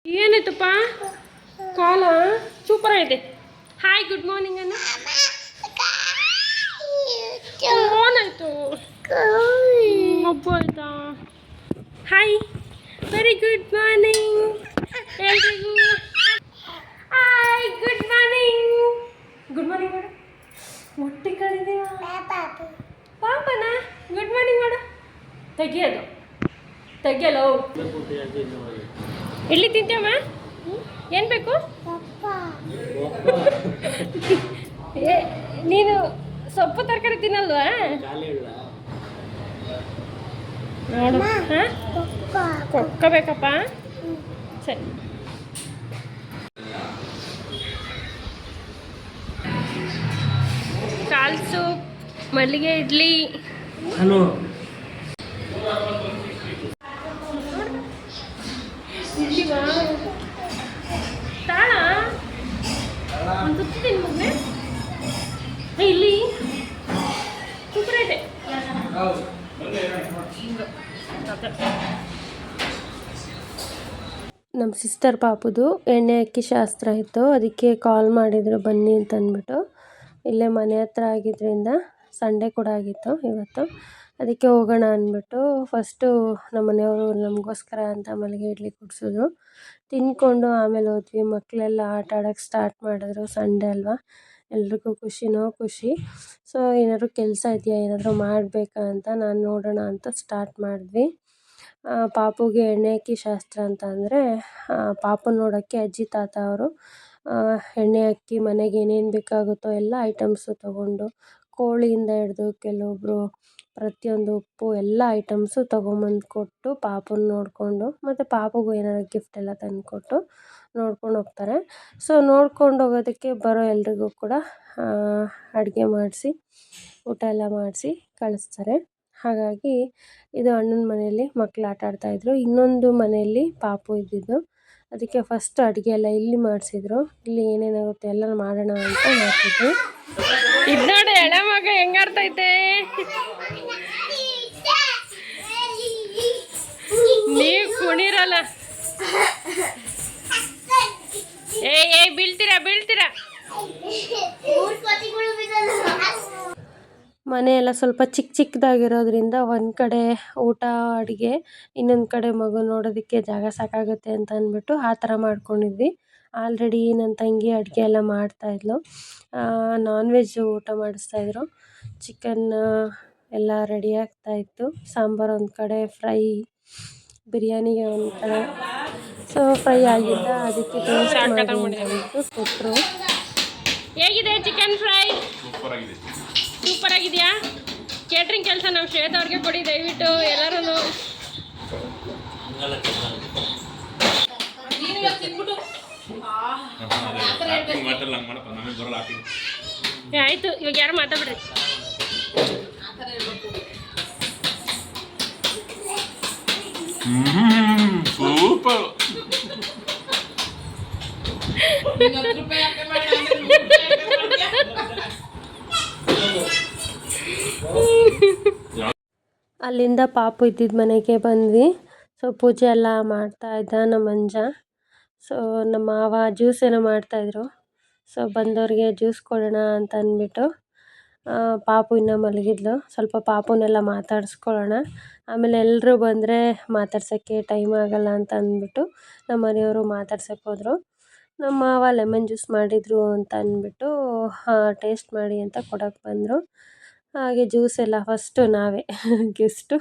ಏನಾಯ್ತಪ್ಪ ಕಾಲ ಸೂಪರ್ ಐತೆ. ಹಾಯ್ ಗುಡ್ ಮಾರ್ನಿಂಗ್ ಅನ್ನ. ಏನಾಯ್ತು ಮಬ್ಬು ಆಯ್ತಾ? ಹಾಯ್ ವೆರಿ ಗುಡ್ ಮಾರ್ನಿಂಗ್ ಎಲ್ರಿಗೂ. Hi good morning. Good morning ಮಾಡು. ಮೊಟ್ಟೆ ಕಾಣಿದೆಯಾ ಪಾಪನ? ಗುಡ್ ಮಾರ್ನಿಂಗ್ ಮಾಡು. ತೆಗಿಯೋದು ತೆಗಿಯಲ್ಲ. ಎಲ್ಲಿ ತಿಂತೇಮ್ಮ? ಏನು ಬೇಕು? ನೀನು ಸೊಪ್ಪು ತರಕಾರಿ ತಿನ್ನಲ್ವಾ? ನೋಡು. ಹಾಂ ಕೊಕ್ಕ ಬೇಕಪ್ಪ. ಸರಿ. ಕಾಲ್ ಸೂಪ್, ಮಲ್ಲಿಗೆ ಇಡ್ಲಿ. ಹಲೋ ತಾಳ ಒಂದು ಸುತ್ತೀನಿ ಮಗನೆ. ಇಲ್ಲಿ ಸೂಪರ್ ಇದೆ. ನಮ್ಮ ಸಿಸ್ಟರ್ ಪಾಪುದು ಎಣ್ಣೆ ಅಕ್ಕಿ ಶಾಸ್ತ್ರ ಇತ್ತು, ಅದಕ್ಕೆ ಕಾಲ್ ಮಾಡಿದ್ರು ಬನ್ನಿ ಅಂತ ಅಂದ್ಬಿಟ್ಟು. ಇಲ್ಲೇ ಮನೆ ಹತ್ರ ಆಗಿದ್ದರಿಂದ ಸಂಡೇ ಕೂಡ ಆಗಿತ್ತು ಇವತ್ತು, ಅದಕ್ಕೆ ಹೋಗೋಣ ಅಂದ್ಬಿಟ್ಟು ಫಸ್ಟು ನಮ್ಮ ಮನೆಯವರು ನಮಗೋಸ್ಕರ ಅಂತ ಮಲ್ಲಿಗೆ ಇಡ್ಲಿ ಕುಡಿಸಿದ್ರು. ತಿಂದ್ಕೊಂಡು ಆಮೇಲೆ ಹೋದ್ವಿ. ಮಕ್ಕಳೆಲ್ಲ ಆಟ ಆಡೋಕ್ಕೆ ಸ್ಟಾರ್ಟ್ ಮಾಡಿದ್ರು. ಸಂಡೇ ಅಲ್ವಾ, ಎಲ್ರಿಗೂ ಖುಷಿನೋ ಖುಷಿ. ಸೊ ಏನಾದರೂ ಕೆಲಸ ಇದೆಯಾ, ಏನಾದರೂ ಮಾಡಬೇಕಾ ಅಂತ ನಾನು ನೋಡೋಣ ಅಂತ ಸ್ಟಾರ್ಟ್ ಮಾಡಿದ್ವಿ. ಪಾಪುಗೆ ಎಣ್ಣೆ ಅಕ್ಕಿ ಶಾಸ್ತ್ರ ಅಂತ ಅಂದರೆ ಪಾಪುನ ನೋಡೋಕ್ಕೆ ಅಜ್ಜಿ ತಾತ ಅವರು ಎಣ್ಣೆ ಅಕ್ಕಿ ಮನೆಗೆ ಏನೇನು ಬೇಕಾಗುತ್ತೋ ಎಲ್ಲ ಐಟಮ್ಸು ತೊಗೊಂಡು, ಕೋಳಿಯಿಂದ ಹಿಡ್ದು ಕೆಲವೊಬ್ಬರು ಪ್ರತಿಯೊಂದು ಉಪ್ಪು ಎಲ್ಲ ಐಟಮ್ಸು ತೊಗೊಂಬಂದು ಕೊಟ್ಟು ಪಾಪುನ ನೋಡಿಕೊಂಡು, ಮತ್ತು ಪಾಪುಗೂ ಏನಾದ್ರು ಗಿಫ್ಟ್ ಎಲ್ಲ ತಂದುಕೊಟ್ಟು ನೋಡ್ಕೊಂಡು ಹೋಗ್ತಾರೆ. ಸೊ ನೋಡ್ಕೊಂಡು ಹೋಗೋದಕ್ಕೆ ಬರೋ ಎಲ್ರಿಗೂ ಕೂಡ ಅಡುಗೆ ಮಾಡಿಸಿ ಊಟ ಎಲ್ಲ ಮಾಡಿಸಿ ಕಳಿಸ್ತಾರೆ. ಹಾಗಾಗಿ ಇದು ಅಣ್ಣನ ಮನೆಯಲ್ಲಿ ಮಕ್ಕಳು ಆಟ ಆಡ್ತಾಯಿದ್ರು. ಇನ್ನೊಂದು ಮನೆಯಲ್ಲಿ ಪಾಪು ಇದ್ದಿದ್ದು, ಅದಕ್ಕೆ ಫಸ್ಟ್ ಅಡುಗೆ ಎಲ್ಲ ಇಲ್ಲಿ ಮಾಡಿಸಿದ್ರು. ಇಲ್ಲಿ ಏನೇನಾಗುತ್ತೆ ಎಲ್ಲ ಮಾಡೋಣ ಅಂತ ಮಾಡ್ತಿದ್ವಿ. ಇದು ನೋಡಿ ಎಳೆ ಮಗ ಹೆಂಗೆ ಆಡ್ತೈತೆ. ನೀವು ಕುಣಿರಲ್ಲ. ಏ ಬೀಳ್ತೀರಾ ಬೀಳ್ತೀರಾ. ಮನೆಯೆಲ್ಲ ಸ್ವಲ್ಪ ಚಿಕ್ಕದಾಗಿರೋದ್ರಿಂದ ಒಂದು ಕಡೆ ಊಟ ಅಡುಗೆ, ಇನ್ನೊಂದು ಕಡೆ ಮಗು ನೋಡೋದಕ್ಕೆ ಜಾಗ ಸಾಕಾಗುತ್ತೆ ಅಂತ ಅಂದ್ಬಿಟ್ಟು ಆ ಥರ ಮಾಡ್ಕೊಂಡಿದ್ವಿ. ಆಲ್ರೆಡಿ ನನ್ನ ತಂಗಿ ಅಡುಗೆ ಎಲ್ಲ ಮಾಡ್ತಾಯಿದ್ಲು. ನಾನ್ ವೆಜ್ ಊಟ ಮಾಡಿಸ್ತಾಯಿದ್ರು. ಚಿಕನ್ ಎಲ್ಲ ರೆಡಿ ಆಗ್ತಾಯಿತ್ತು. ಸಾಂಬಾರು ಒಂದು ಕಡೆ, ಫ್ರೈ, ಬಿರಿಯಾನಿಗೆ ಒಂದು ಕಡೆ. ಸೊ ಫ್ರೈ ಆಗಿದ್ದ, ಅದಕ್ಕೆ ಟೇಸ್ಟ್ ಮಾಡಿ ಅಂದ್ಬಿಟ್ಟು ಕೊಟ್ಟರು. ಹೇಗಿದೆ ಚಿಕನ್ ಫ್ರೈ? ಸೂಪರ್ ಆಗಿದೆಯಾ? ಕೇಟ್ರಿಂಗ್ ಕೆಲಸ ನಮ್ಮ ಶ್ವೇತ ಅವ್ರಿಗೆ ಕೊಡಿ ದಯವಿಟ್ಟು ಎಲ್ಲರೂ. ಆಯಿತು, ಇವಾಗ ಯಾರು ಮಾತಾಡ್ಬಿಡ್ರಿ. ಸೂಪರ್. ಅಲ್ಲಿಂದ ಪಾಪು ಇದ್ದಿದ್ದ ಮನೆಗೆ ಬಂದ್ವಿ. ಸೊ ಪೂಜೆ ಎಲ್ಲ ಮಾಡ್ತಾಯಿದ್ದ ನಮ್ಮ ಮಂಜ. ಸೊ ನಮ್ಮ ಮಾವ ಜ್ಯೂಸ್ ಏನೋ ಮಾಡ್ತಾಯಿದ್ರು. ಸೊ ಬಂದವ್ರಿಗೆ ಜ್ಯೂಸ್ ಕೊಡೋಣ ಅಂತ ಅಂದ್ಬಿಟ್ಟು ಪಾಪು ಇನ್ನೂ ಮಲಗಿದ್ಲು. ಸ್ವಲ್ಪ ಪಾಪುನೆಲ್ಲ ಮಾತಾಡಿಸ್ಕೊಳ್ಳೋಣ, ಆಮೇಲೆ ಎಲ್ಲರೂ ಬಂದರೆ ಮಾತಾಡ್ಸೋಕ್ಕೆ ಟೈಮ್ ಆಗೋಲ್ಲ ಅಂತ ಅಂದ್ಬಿಟ್ಟು ನಮ್ಮ ಮನೆಯವರು ಮಾತಾಡ್ಸೋಕ್ಕೆ ಹೋದರು. ನಮ್ಮ ಮಾವ ಲೆಮನ್ ಜ್ಯೂಸ್ ಮಾಡಿದರು ಅಂತ ಅಂದ್ಬಿಟ್ಟು ಟೇಸ್ಟ್ ಮಾಡಿ ಅಂತ ಕೊಡೋಕ್ಕೆ ಬಂದರು. ಹಾಗೆ ಜ್ಯೂಸೆಲ್ಲ ಫಸ್ಟು ನಾವೇ ಗೆಸ್ಟು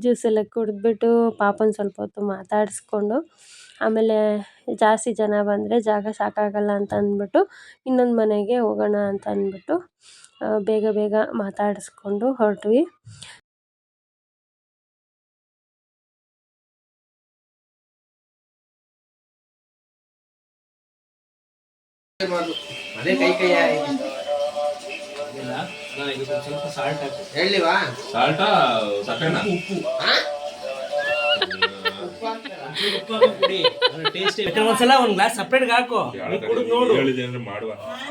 ಜ್ಯೂಸೆಲ್ಲ ಕುಡಿದ್ಬಿಟ್ಟು ಪಾಪನ ಸ್ವಲ್ಪ ಹೊತ್ತು ಮಾತಾಡಿಸ್ಕೊಂಡು, ಆಮೇಲೆ ಜಾಸ್ತಿ ಜನ ಬಂದರೆ ಜಾಗ ಸಾಕಾಗಲ್ಲ ಅಂತ ಅಂದ್ಬಿಟ್ಟು ಇನ್ನೊಂದು ಮನೆಗೆ ಹೋಗೋಣ ಅಂತ ಅಂದ್ಬಿಟ್ಟು ಬೇಗ ಬೇಗ ಮಾತಾಡಿಸ್ಕೊಂಡು ಹೊರಟ್ವಿ. ಒಂದ್ಸಲ ಒಂದ್ ಗ್ಲಾಸ್ ಸಪ್ರೇಟ್ ಹಾಕೋ, ನೋಡು.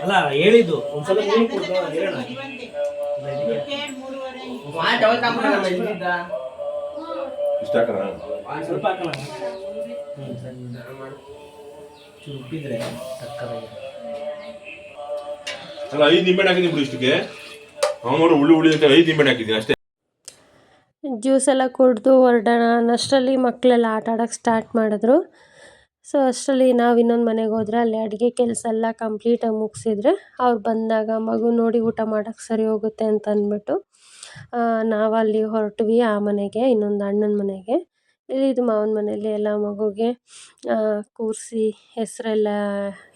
ಅಲ್ಲ ಹೇಳಿದ್ದು ಒಂದ್ಸಲ ಇಷ್ಟ ಹಾಕೋಣ? ಸ್ವಲ್ಪ ಹಾಕಲ್ಲ ಚೂರು ಉಪ್ಪಿದ್ರೆ ತಕ್ಕದಾಗಿ. ಅಲ್ಲ 5 ನಿಂಬೆಹಣ್ಣು ಹಾಕಿದ್ದೀನಿ ಬಿಡು ಇಷ್ಟಕ್ಕೆ. ಅವನವರು ಹುಳಿ ಅಂತ 5 ನಿಂಬೆಹಣ್ಣು ಹಾಕಿದ್ದೀನಿ ಅಷ್ಟೇ. ಜ್ಯೂಸ್ ಎಲ್ಲ ಕುಡಿದು ಹೊರಡೋಣ ಅನ್ನೋಷ್ಟರಲ್ಲಿ ಮಕ್ಕಳೆಲ್ಲ ಆಟ ಆಡೋಕ್ಕೆ ಸ್ಟಾರ್ಟ್ ಮಾಡಿದ್ರು. ಸೊ ಅಷ್ಟರಲ್ಲಿ ನಾವು ಇನ್ನೊಂದು ಮನೆಗೆ ಹೋದ್ರೆ ಅಲ್ಲಿ ಅಡುಗೆ ಕೆಲಸ ಎಲ್ಲ ಕಂಪ್ಲೀಟಾಗಿ ಮುಗಿಸಿದ್ರೆ ಅವ್ರು ಬಂದಾಗ ಮಗು ನೋಡಿ ಊಟ ಮಾಡೋಕ್ಕೆ ಸರಿ ಹೋಗುತ್ತೆ ಅಂತ ಅಂದ್ಬಿಟ್ಟು ನಾವಲ್ಲಿ ಹೊರಟ್ವಿ ಆ ಮನೆಗೆ, ಇನ್ನೊಂದು ಅಣ್ಣನ ಮನೆಗೆ. ಇದು ಮಾವನ ಮನೆಯಲ್ಲಿ ಎಲ್ಲ ಮಗುಗೆ ಕೂರಿಸಿ ಹೆಸರೆಲ್ಲ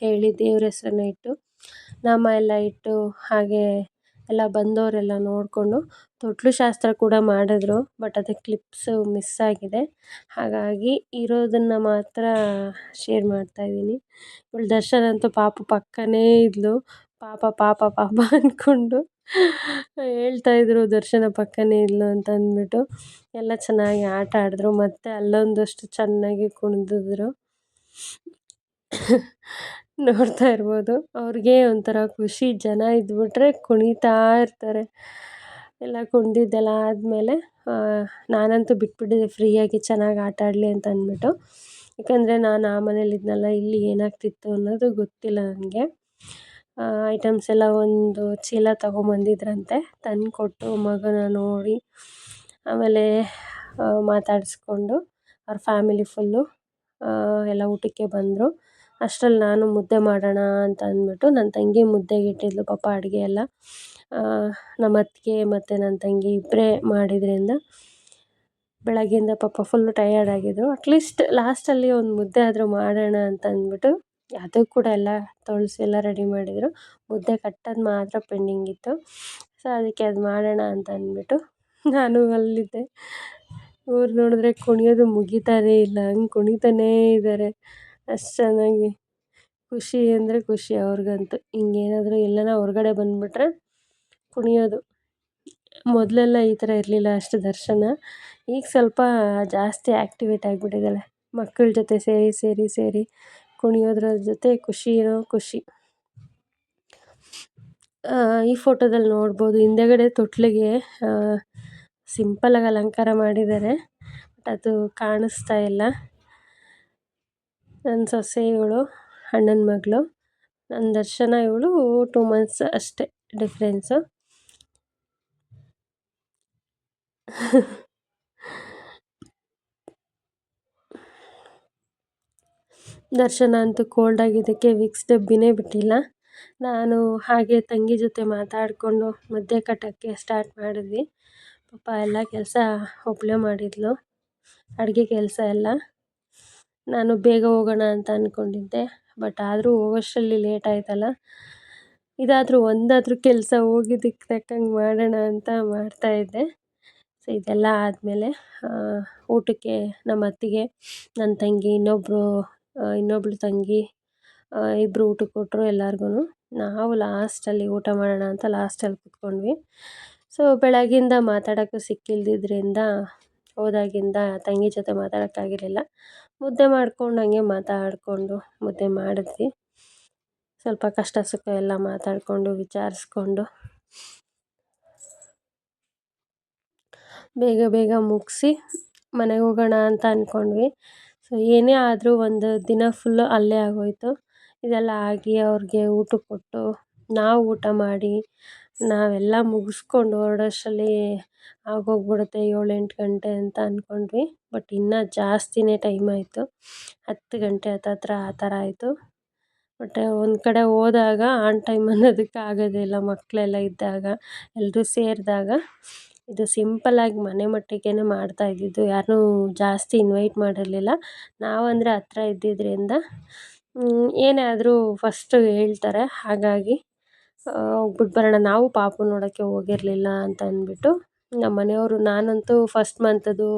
ಹೇಳಿ ದೇವ್ರ ಹೆಸರನ್ನ ಇಟ್ಟು ನಾಮ ಎಲ್ಲ ಇಟ್ಟು ಹಾಗೆ ಎಲ್ಲ ಬಂದವರೆಲ್ಲ ನೋಡಿಕೊಂಡು ತೊಟ್ಲು ಶಾಸ್ತ್ರ ಕೂಡ ಮಾಡಿದ್ರು. ಬಟ್ ಅದಕ್ಕೆ ಕ್ಲಿಪ್ಸು ಮಿಸ್ ಆಗಿದೆ, ಹಾಗಾಗಿ ಇರೋದನ್ನು ಮಾತ್ರ ಶೇರ್ ಮಾಡ್ತಾಯಿದ್ದೀನಿ. ಇವಳು ದರ್ಶನ್ ಅಂತೂ ಪಾಪು ಪಕ್ಕನೇ ಇದ್ಲು. ಪಾಪ ಪಾಪ ಪಾಪ ಅಂದ್ಕೊಂಡು ಹೇಳ್ತಾಯಿದ್ರು ದರ್ಶನ ಪಕ್ಕನೇ ಇದ್ಲು ಅಂತ ಅಂದ್ಬಿಟ್ಟು. ಎಲ್ಲ ಚೆನ್ನಾಗಿ ಆಟ ಆಡಿದ್ರು, ಮತ್ತು ಅಲ್ಲೊಂದಷ್ಟು ಚೆನ್ನಾಗಿ ಕುಣಿದಿದ್ರು. ನೋಡ್ತಾ ಇರ್ಬೋದು, ಅವ್ರಿಗೆ ಒಂಥರ ಖುಷಿ, ಜನ ಇದ್ಬಿಟ್ರೆ ಕುಣಿತಾ ಇರ್ತಾರೆ. ಎಲ್ಲ ಕುಣಿದಿದ್ದೆಲ್ಲ ಆದಮೇಲೆ ನಾನಂತೂ ಬಿಟ್ಬಿಟ್ಟಿದ್ದೆ ಫ್ರೀಯಾಗಿ ಚೆನ್ನಾಗಿ ಆಟ ಆಡಲಿ ಅಂತ ಅಂದ್ಬಿಟ್ಟು. ಯಾಕಂದರೆ ನಾನು ಆ ಮನೇಲಿದ್ನಲ್ಲ, ಇಲ್ಲಿ ಏನಾಗ್ತಿತ್ತು ಅನ್ನೋದು ಗೊತ್ತಿಲ್ಲ ನನಗೆ. ಐಟಮ್ಸ್ ಎಲ್ಲ ಒಂದು ಚೀಲ ತೊಗೊಂಬಂದಿದ್ರಂತೆ, ತಂದುಕೊಟ್ಟು ಮಗನ ನೋಡಿ ಆಮೇಲೆ ಮಾತಾಡಿಸ್ಕೊಂಡು ಅವ್ರ ಫ್ಯಾಮಿಲಿ ಫುಲ್ಲು ಎಲ್ಲ ಊಟಕ್ಕೆ ಬಂದರು. ಅಷ್ಟರಲ್ಲಿ ನಾನು ಮುದ್ದೆ ಮಾಡೋಣ ಅಂತ ಅಂದ್ಬಿಟ್ಟು ನನ್ನ ತಂಗಿ ಮುದ್ದೆಗೆ ಇಟ್ಟಿದ್ಲು ಪಾಪ ಅಡುಗೆ ಎಲ್ಲ. ನಮ್ಮ ಅತ್ತಿಗೆ ಮತ್ತು ನನ್ನ ತಂಗಿ ಇಬ್ಬರೇ ಮಾಡಿದ್ರಿಂದ ಬೆಳಗ್ಗೆಯಿಂದ ಪಾಪ ಫುಲ್ಲು ಟಯರ್ಡ್ ಆಗಿದ್ರು. ಅಟ್ಲೀಸ್ಟ್ ಲಾಸ್ಟಲ್ಲಿ ಒಂದು ಮುದ್ದೆ ಆದರೂ ಮಾಡೋಣ ಅಂತ ಅಂದ್ಬಿಟ್ಟು ಅದು ಕೂಡ ಎಲ್ಲ ತೊಳೆಸಿ ಎಲ್ಲ ರೆಡಿ ಮಾಡಿದರು. ಮುದ್ದೆ ಕಟ್ಟೋದು ಮಾತ್ರ ಪೆಂಡಿಂಗ್ ಇತ್ತು. ಸೊ ಅದಕ್ಕೆ ಅದು ಮಾಡೋಣ ಅಂತ ಅಂದ್ಬಿಟ್ಟು ನಾನು ಅಲ್ಲಿದ್ದೆ. ಇವ್ರು ನೋಡಿದ್ರೆ ಕುಣಿಯೋದು ಮುಗಿತಾನೇ ಇಲ್ಲ, ಹಂಗೆ ಕುಣಿತಾನೇ ಇದ್ದಾರೆ. ಅಷ್ಟು ಚೆನ್ನಾಗಿ ಖುಷಿ ಅಂದರೆ ಖುಷಿ ಅವ್ರಿಗಂತೂ. ಹಿಂಗೇನಾದರೂ ಎಲ್ಲನ ಹೊರಗಡೆ ಬಂದುಬಿಟ್ರೆ ಕುಣಿಯೋದು. ಮೊದಲೆಲ್ಲ ಈ ಥರ ಇರಲಿಲ್ಲ ಅಷ್ಟು ದರ್ಶನ. ಈಗ ಸ್ವಲ್ಪ ಜಾಸ್ತಿ ಆ್ಯಕ್ಟಿವೇಟ್ ಆಗಿಬಿಟ್ಟಿದ್ದಾಳೆ. ಮಕ್ಕಳ ಜೊತೆ ಸೇರಿ ಕುಣಿಯೋದ್ರ ಜೊತೆ ಖುಷಿಯೋ ಖುಷಿ. ಈ ಫೋಟೋದಲ್ಲಿ ನೋಡ್ಬೋದು ಹಿಂದೆಗಡೆ ತೊಟ್ಲಿಗೆ ಸಿಂಪಲಾಗಿ ಅಲಂಕಾರ ಮಾಡಿದ್ದಾರೆ, ಬಟ್ ಅದು ಕಾಣಿಸ್ತಾ ಇಲ್ಲ. ನನ್ನ ಸೊಸೆ ಇವಳು, ಅಣ್ಣನ ಮಗಳು. ನನ್ನ ದರ್ಶನ ಇವಳು 2 ಮಂತ್ಸ್ ಅಷ್ಟೇ ಡಿಫ್ರೆನ್ಸು. ದರ್ಶನ ಅಂತೂ ಕೋಲ್ಡ್ ಆಗಿದ್ದಕ್ಕೆ ವಿಕ್ಸ್ ಡಬ್ಬಿನೇ ಬಿಟ್ಟಿಲ್ಲ. ನಾನು ಹಾಗೆ ತಂಗಿ ಜೊತೆ ಮಾತಾಡಿಕೊಂಡು ಮುದ್ದೆ ಕಟ್ಟೋಕ್ಕೆ ಸ್ಟಾರ್ಟ್ ಮಾಡಿದ್ವಿ. ಪಾಪ ಎಲ್ಲ ಕೆಲಸ ಒಬ್ಬಳೇ ಮಾಡಿದ್ಲು, ಅಡುಗೆ ಕೆಲಸ ಎಲ್ಲ. ನಾನು ಬೇಗ ಹೋಗೋಣ ಅಂತ ಅಂದ್ಕೊಂಡಿದ್ದೆ, ಬಟ್ ಆದರೂ ಹೋಗೋಷ್ಟರಲ್ಲಿ ಲೇಟ್ ಆಯ್ತಲ್ಲ. ಇದಾದರೂ ಒಂದಾದರೂ ಕೆಲಸ ಹೋಗಿದ್ದಕ್ಕೆ ತಕ್ಕಂಗೆ ಮಾಡೋಣ ಅಂತ ಮಾಡ್ತಾಯಿದ್ದೆ. ಸೊ ಇದೆಲ್ಲ ಆದಮೇಲೆ ಊಟಕ್ಕೆ ನಮ್ಮ ಅತ್ತಿಗೆ, ನನ್ನ ತಂಗಿ, ಇನ್ನೊಬ್ಳು ತಂಗಿ ಇಬ್ಬರು ಊಟಕ್ಕೆ ಕೊಟ್ಟರು ಎಲ್ಲರಿಗೂ. ನಾವು ಲಾಸ್ಟಲ್ಲಿ ಊಟ ಮಾಡೋಣ ಅಂತ ಲಾಸ್ಟಲ್ಲಿ ಕೂತ್ಕೊಂಡ್ವಿ. ಸೊ ಬೆಳಗ್ಗಿಂದ ಮಾತಾಡೋಕ್ಕೂ ಸಿಕ್ಕಿಲ್ದಿದ್ರಿಂದ ಹೋದಾಗಿಂದ ತಂಗಿ ಜೊತೆ ಮಾತಾಡೋಕ್ಕಾಗಿರಲಿಲ್ಲ. ಮುದ್ದೆ ಮಾಡ್ಕೊಂಡು ಹಂಗೆ ಮಾತಾಡಿಕೊಂಡು ಮುದ್ದೆ ಮಾಡಿದ್ವಿ. ಸ್ವಲ್ಪ ಕಷ್ಟ ಸುಖ ಎಲ್ಲ ಮಾತಾಡಿಕೊಂಡು ವಿಚಾರಿಸ್ಕೊಂಡು ಬೇಗ ಮುಗಿಸಿ ಮನೆಗೆ ಹೋಗೋಣ ಅಂತ ಅಂದ್ಕೊಂಡ್ವಿ. ಸೊ ಏನೇ ಆದರೂ ಒಂದು ದಿನ ಫುಲ್ಲು ಅಲ್ಲೇ ಆಗೋಯಿತು. ಇದೆಲ್ಲ ಆಗಿ ಅವ್ರಿಗೆ ಊಟ ಕೊಟ್ಟು ನಾವು ಊಟ ಮಾಡಿ ನಾವೆಲ್ಲ ಮುಗಿಸ್ಕೊಂಡು ಹೊರಡೋಷ್ಟರಲ್ಲಿ ಆಗೋಗ್ಬಿಡುತ್ತೆ 7-8 ಗಂಟೆ ಅಂತ ಅಂದ್ಕೊಂಡ್ವಿ. ಬಟ್ ಇನ್ನೂ ಜಾಸ್ತಿನೇ ಟೈಮ್ ಆಯಿತು, 10 ಗಂಟೆ ಹತ್ತತ್ರ ಆ ಥರ ಆಯಿತು. ಬಟ್ ಒಂದು ಕಡೆ ಹೋದಾಗ ಆನ್ ಟೈಮ್ ಅನ್ನೋದಕ್ಕೆ ಆಗೋದೇ ಇಲ್ಲ. ಮಕ್ಕಳೆಲ್ಲ ಇದ್ದಾಗ, ಎಲ್ಲರೂ ಸೇರಿದಾಗ ಇದು ಸಿಂಪಲ್ಲಾಗಿ ಮನೆ ಮಟ್ಟಿಗೆ ಮಾಡ್ತಾಯಿದ್ದಿದ್ದು. ಯಾರನ್ನೂ ಜಾಸ್ತಿ ಇನ್ವೈಟ್ ಮಾಡಿರಲಿಲ್ಲ. ನಾವಂದರೆ ಹತ್ರ ಇದ್ದಿದ್ದರಿಂದ ಏನೇ ಆದರೂ ಫಸ್ಟು ಹೇಳ್ತಾರೆ, ಹಾಗಾಗಿ ಹೋಗ್ಬಿಟ್ಟು ಬರೋಣ. ನಾವು ಪಾಪು ನೋಡೋಕ್ಕೆ ಹೋಗಿರಲಿಲ್ಲ ಅಂತ ಅಂದ್ಬಿಟ್ಟು ನಮ್ಮ ಮನೆಯವರು, ನಾನಂತೂ ಫಸ್ಟ್ ಮಂತದ್ದು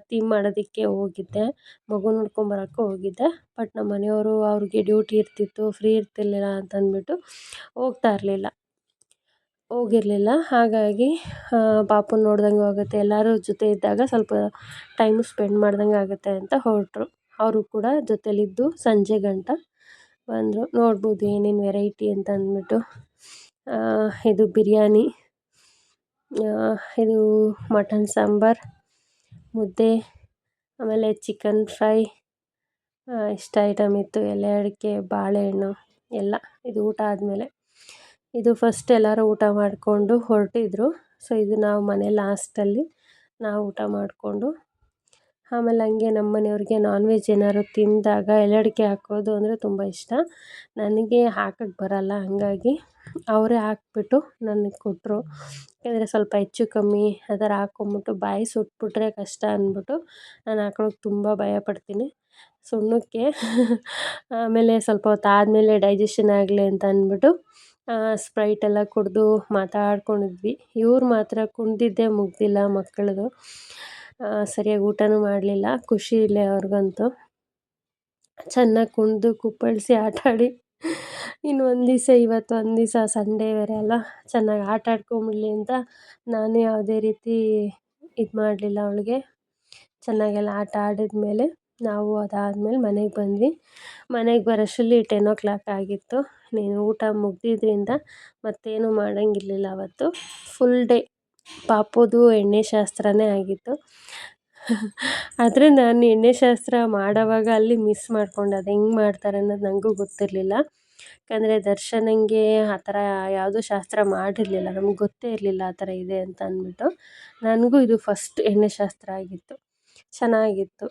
ಥೀಮ್ ಮಾಡೋದಕ್ಕೆ ಹೋಗಿದ್ದೆ, ಮಗು ನೋಡ್ಕೊಂಬರೋಕ್ಕೂ ಹೋಗಿದ್ದೆ. ಬಟ್ ನಮ್ಮ ಮನೆಯವರು ಅವ್ರಿಗೆ ಡ್ಯೂಟಿ ಇರ್ತಿತ್ತು, ಫ್ರೀ ಇರ್ತಿರ್ಲಿಲ್ಲ ಅಂತ ಅಂದ್ಬಿಟ್ಟು ಹೋಗಿರಲಿಲ್ಲ. ಹಾಗಾಗಿ ಪಾಪುನ ನೋಡ್ದಂಗೂ ಆಗುತ್ತೆ, ಎಲ್ಲರೂ ಜೊತೆ ಇದ್ದಾಗ ಸ್ವಲ್ಪ ಟೈಮು ಸ್ಪೆಂಡ್ ಮಾಡ್ದಂಗೆ ಆಗುತ್ತೆ ಅಂತ ಹೊರಟ್ರು. ಅವರು ಕೂಡ ಜೊತೆಲಿದ್ದು ಸಂಜೆ ಗಂಟ ಬಂದರು. ನೋಡ್ಬೋದು ಏನೇನು ವೆರೈಟಿ ಅಂತ ಅಂದ್ಬಿಟ್ಟು. ಇದು ಬಿರಿಯಾನಿ, ಇದು ಮಟನ್ ಸಾಂಬಾರು, ಮುದ್ದೆ, ಆಮೇಲೆ ಚಿಕನ್ ಫ್ರೈ, ಇಷ್ಟು ಐಟಮ್ ಇತ್ತು. ಎಲೆ ಅಡಿಕೆ, ಬಾಳೆಹಣ್ಣು ಎಲ್ಲ. ಇದು ಊಟ ಆದಮೇಲೆ ಇದು ಫಸ್ಟ್ ಎಲ್ಲರೂ ಊಟ ಮಾಡಿಕೊಂಡು ಹೊರಟಿದ್ರು. ಸೊ ಇದು ನಾವು ಮನೆ ಲಾಸ್ಟಲ್ಲಿ ನಾವು ಊಟ ಮಾಡಿಕೊಂಡು, ಆಮೇಲೆ ಹಂಗೆ ನಮ್ಮ ಮನೆಯವ್ರಿಗೆ ನಾನ್ ವೆಜ್ ಏನಾದ್ರು ತಿಂದಾಗ ಎಲೆ ಅಡಿಕೆ ಹಾಕೋದು ಅಂದರೆ ತುಂಬ ಇಷ್ಟ. ನನಗೆ ಹಾಕೋಕ್ಕೆ ಬರೋಲ್ಲ, ಹಾಗಾಗಿ ಅವರೇ ಹಾಕ್ಬಿಟ್ಟು ನನಗೆ ಕೊಟ್ಟರು. ಯಾಕೆಂದರೆ ಸ್ವಲ್ಪ ಹೆಚ್ಚು ಕಮ್ಮಿ ಆ ಥರ ಹಾಕ್ಕೊಂಬಿಟ್ಟು ಬಾಯಿ ಸುಟ್ಬಿಟ್ರೆ ಕಷ್ಟ ಅಂದ್ಬಿಟ್ಟು ನಾನು ಹಾಕೊಳ್ಳೋಕೆ ತುಂಬ ಭಯಪಡ್ತೀನಿ ಸುಣ್ಣಕ್ಕೆ. ಆಮೇಲೆ ಸ್ವಲ್ಪ ಹೊತ್ತು ಆದಮೇಲೆ ಡೈಜೆಷನ್ ಆಗಲಿ ಅಂತ ಅಂದ್ಬಿಟ್ಟು ಸ್ಪ್ರೈಟೆಲ್ಲ ಕುಡಿದು ಮಾತಾಡ್ಕೊಂಡಿದ್ವಿ. ಇವ್ರು ಮಾತ್ರ ಕುಡಿದಿದ್ದೇ ಮುಗ್ದಿಲ್ಲ ಮಕ್ಕಳದು. ಸರಿಯಾಗಿ ಊಟನೂ ಮಾಡಲಿಲ್ಲ. ಖುಷಿ ಇಲ್ಲೇ ಅವ್ರಿಗಂತೂ ಚೆನ್ನಾಗಿ ಕುಣಿದು ಕುಪ್ಪಳಿಸಿ ಆಟಾಡಿ ಇನ್ನು ಒಂದು ದಿವಸ, ಇವತ್ತು ಒಂದು ದಿವಸ ಸಂಡೇ ಬೇರೆ ಅಲ್ಲ, ಚೆನ್ನಾಗಿ ಆಟ ಆಡ್ಕೊಂಬಿಡ್ಲಿ ಅಂತ ನಾನು ಯಾವುದೇ ರೀತಿ ಇದು ಮಾಡಲಿಲ್ಲ ಅವಳಿಗೆ. ಚೆನ್ನಾಗೆಲ್ಲ ಆಟ ಆಡಿದ್ಮೇಲೆ ನಾವು ಅದಾದಮೇಲೆ ಮನೆಗೆ ಬಂದ್ವಿ. ಮನೆಗೆ ಬರೋಷ್ಟರಲ್ಲಿ 10 ಆಗಿತ್ತು. ನೀನು ಊಟ ಮುಗ್ದಿದ್ದರಿಂದ ಮತ್ತೇನು ಮಾಡೋಂಗಿರ್ಲಿಲ್ಲ ಅವತ್ತು. ಫುಲ್ ಡೇ ಪಾಪುದು ಎಣ್ಣೆ ಶಾಸ್ತ್ರನೇ ಆಗಿತ್ತು. ಆದರೆ ನಾನು ಎಣ್ಣೆ ಶಾಸ್ತ್ರ ಮಾಡೋವಾಗ ಅಲ್ಲಿ ಮಿಸ್ ಮಾಡ್ಕೊಂಡೆ. ಅದು ಹೆಂಗೆ ಮಾಡ್ತಾರೆ ಅನ್ನೋದು ನನಗೂ ಗೊತ್ತಿರಲಿಲ್ಲ. ಯಾಕಂದರೆ ದರ್ಶನಂಗೆ ಆ ಥರ ಯಾವುದೂ ಶಾಸ್ತ್ರ ಮಾಡಿರಲಿಲ್ಲ, ನಮ್ಗೆ ಗೊತ್ತೇ ಇರಲಿಲ್ಲ ಆ ಥರ ಇದೆ ಅಂತ ಅಂದ್ಬಿಟ್ಟು. ನನಗೂ ಇದು ಫಸ್ಟ್ ಎಣ್ಣೆ ಶಾಸ್ತ್ರ ಆಗಿತ್ತು. ಚೆನ್ನಾಗಿತ್ತು.